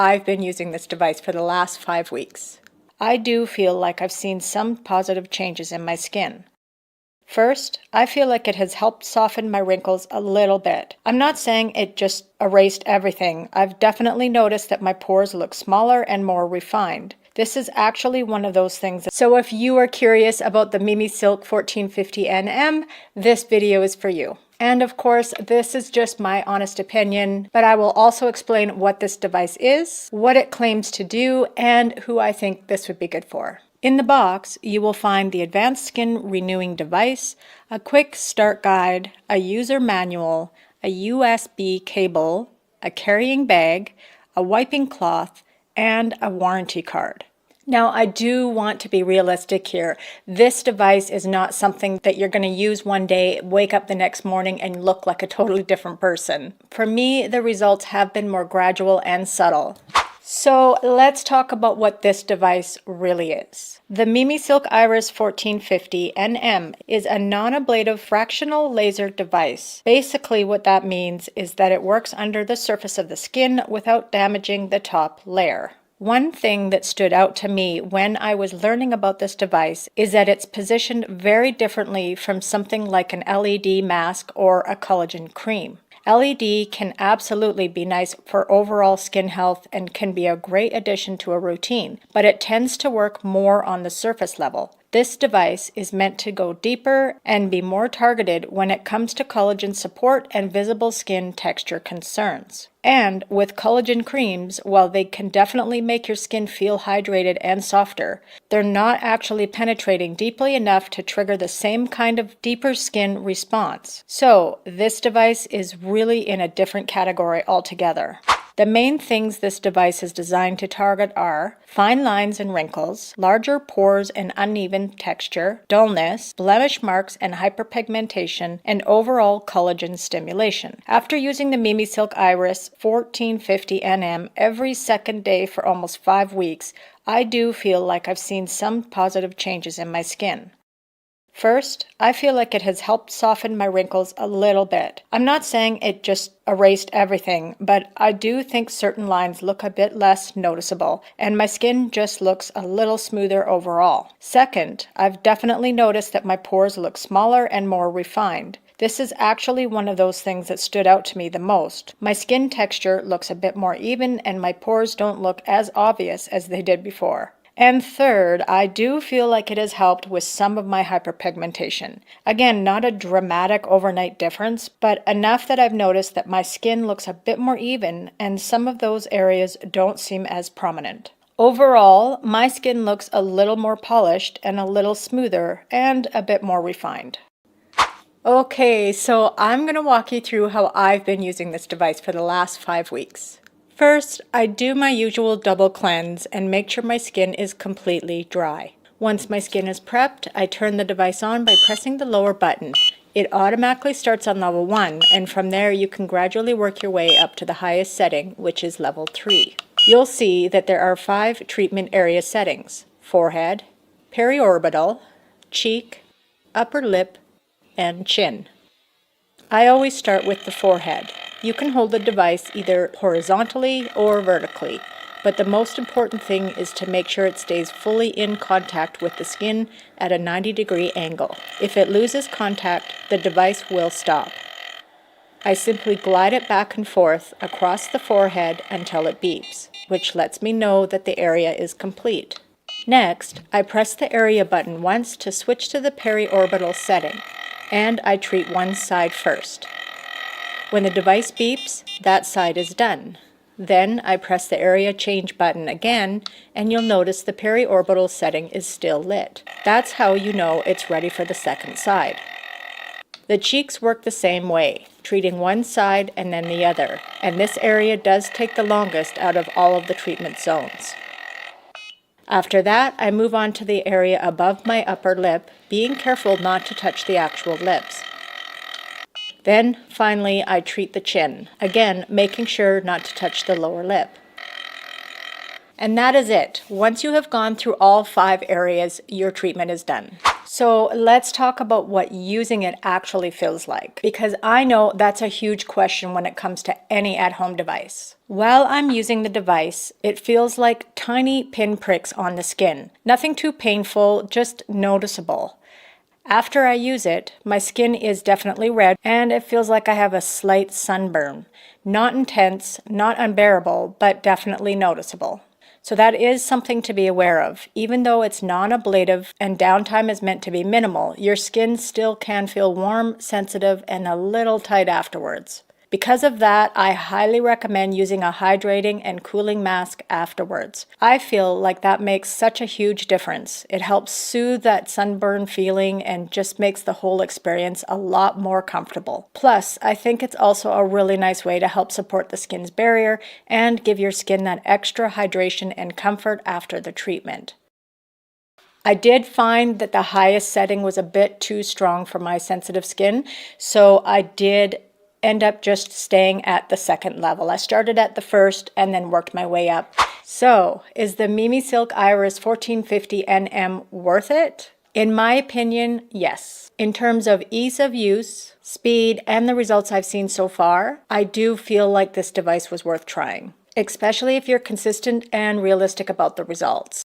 I've been using this device for the last 5 weeks. I do feel like I've seen some positive changes in my skin. First, I feel like it has helped soften my wrinkles a little bit. I'm not saying it just erased everything. I've definitely noticed that my pores look smaller and more refined. This is actually one of those things. So if you are curious about the MimiSilk 1450 NM, this video is for you. And of course, this is just my honest opinion, but I will also explain what this device is, what it claims to do, and who I think this would be good for. In the box, you will find the Advanced Skin Renewing Device, a quick start guide, a user manual, a USB cable, a carrying bag, a wiping cloth, and a warranty card. Now, I do want to be realistic here. This device is not something that you're going to use one day, wake up the next morning, and look like a totally different person. For me, the results have been more gradual and subtle. So let's talk about what this device really is. The MimiSilk Iris 1450 NM is a non-ablative fractional laser device. Basically what that means is that it works under the surface of the skin without damaging the top layer. One thing that stood out to me when I was learning about this device is that it's positioned very differently from something like an LED mask or a collagen cream. LED can absolutely be nice for overall skin health and can be a great addition to a routine, but it tends to work more on the surface level. This device is meant to go deeper and be more targeted when it comes to collagen support and visible skin texture concerns. And with collagen creams, while they can definitely make your skin feel hydrated and softer, they're not actually penetrating deeply enough to trigger the same kind of deeper skin response. So this device is really in a different category altogether. The main things this device is designed to target are fine lines and wrinkles, larger pores and uneven texture, dullness, blemish marks and hyperpigmentation, and overall collagen stimulation. After using the MimiSilk Iris 1450 NM every second day for almost 5 weeks, I do feel like I've seen some positive changes in my skin. First, I feel like it has helped soften my wrinkles a little bit. I'm not saying it just erased everything, but I do think certain lines look a bit less noticeable, and my skin just looks a little smoother overall. Second, I've definitely noticed that my pores look smaller and more refined. This is actually one of those things that stood out to me the most. My skin texture looks a bit more even, and my pores don't look as obvious as they did before. And third, I do feel like it has helped with some of my hyperpigmentation. Again, not a dramatic overnight difference, but enough that I've noticed that my skin looks a bit more even and some of those areas don't seem as prominent. Overall, my skin looks a little more polished and a little smoother and a bit more refined. Okay, so I'm going to walk you through how I've been using this device for the last 5 weeks. First, I do my usual double cleanse and make sure my skin is completely dry. Once my skin is prepped, I turn the device on by pressing the lower button. It automatically starts on level 1, and from there you can gradually work your way up to the highest setting, which is level 3. You'll see that there are 5 treatment area settings: forehead, periorbital, cheek, upper lip, and chin. I always start with the forehead. You can hold the device either horizontally or vertically, but the most important thing is to make sure it stays fully in contact with the skin at a 90-degree angle. If it loses contact, the device will stop. I simply glide it back and forth across the forehead until it beeps, which lets me know that the area is complete. Next, I press the area button once to switch to the periorbital setting, and I treat one side first. When the device beeps, that side is done. Then I press the area change button again, and you'll notice the periorbital setting is still lit. That's how you know it's ready for the second side. The cheeks work the same way, treating one side and then the other, and this area does take the longest out of all of the treatment zones. After that, I move on to the area above my upper lip, being careful not to touch the actual lips. Then, finally, I treat the chin, again making sure not to touch the lower lip. And that is it. Once you have gone through all 5 areas, your treatment is done. So let's talk about what using it actually feels like, because I know that's a huge question when it comes to any at-home device. While I'm using the device, it feels like tiny pinpricks on the skin. Nothing too painful, just noticeable. After I use it, my skin is definitely red and it feels like I have a slight sunburn. Not intense, not unbearable, but definitely noticeable. So that is something to be aware of. Even though it's non-ablative and downtime is meant to be minimal, your skin still can feel warm, sensitive, and a little tight afterwards. Because of that, I highly recommend using a hydrating and cooling mask afterwards. I feel like that makes such a huge difference. It helps soothe that sunburn feeling and just makes the whole experience a lot more comfortable. Plus, I think it's also a really nice way to help support the skin's barrier and give your skin that extra hydration and comfort after the treatment. I did find that the highest setting was a bit too strong for my sensitive skin, so I did end up just staying at the second level. I started at the first and then worked my way up. So, is the MimiSilk Iris 1450 NM worth it? In my opinion, yes. In terms of ease of use, speed, and the results I've seen so far, I do feel like this device was worth trying, especially if you're consistent and realistic about the results.